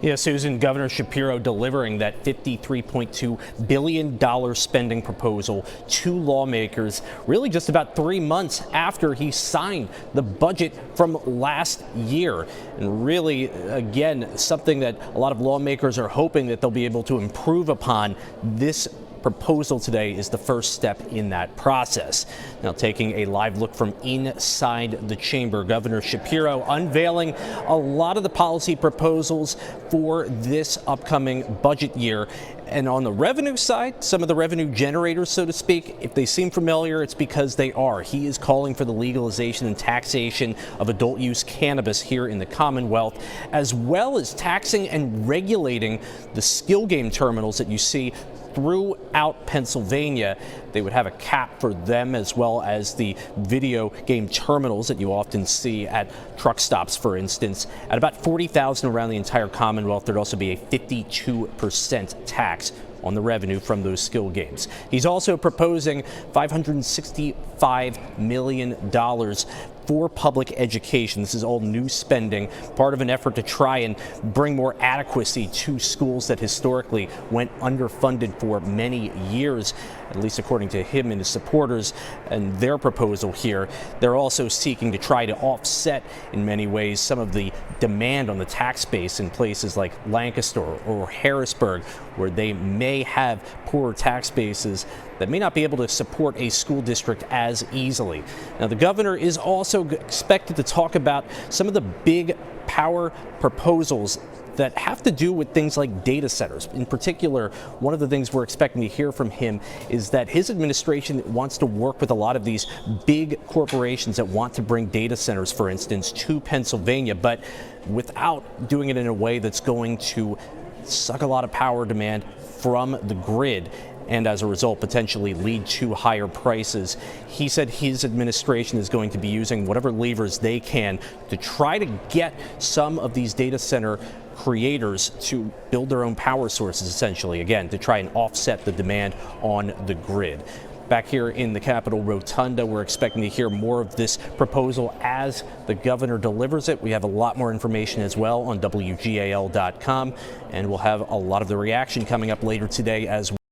Yeah, Susan, Governor Shapiro delivering that $53.2 billion spending proposal to lawmakers really just about 3 months after he signed the budget from last year. And really, again, something that a lot of lawmakers are hoping that they'll be able to improve upon. This proposal today is the first step in that process. Now, taking a live look from inside the chamber, Governor Shapiro unveiling a lot of the policy proposals for this upcoming budget year. And on the revenue side, some of the revenue generators, so to speak, if they seem familiar, it's because they are. He is calling for the legalization and taxation of adult use cannabis here in the Commonwealth, as well as taxing and regulating the skill game terminals that you see throughout Pennsylvania. They would have a cap for them, as well as the video game terminals that you often see at truck stops, for instance. At about 40,000 around the entire Commonwealth, there'd also be a 52% tax on the revenue from those skill games. He's also proposing $565 million for public education. This is all new spending, part of an effort to try and bring more adequacy to schools that historically went underfunded for many years, at least according to him and his supporters and their proposal here. They're also seeking to try to offset in many ways some of the demand on the tax base in places like Lancaster or Harrisburg, where they may have poorer tax bases that may not be able to support a school district as easily. Now, the governor is also expected to talk about some of the big power proposals that have to do with things like data centers. In particular, one of the things we're expecting to hear from him is that his administration wants to work with a lot of these big corporations that want to bring data centers, for instance, to Pennsylvania, but without doing it in a way that's going to suck a lot of power demand from the grid, and as a result potentially lead to higher prices. He said his administration is going to be using whatever levers they can to try to get some of these data center creators to build their own power sources, essentially, again, to try and offset the demand on the grid. Back here in the Capitol Rotunda, we're expecting to hear more of this proposal as the governor delivers it. We have a lot more information as well on WGAL.com, and we'll have a lot of the reaction coming up later today as well.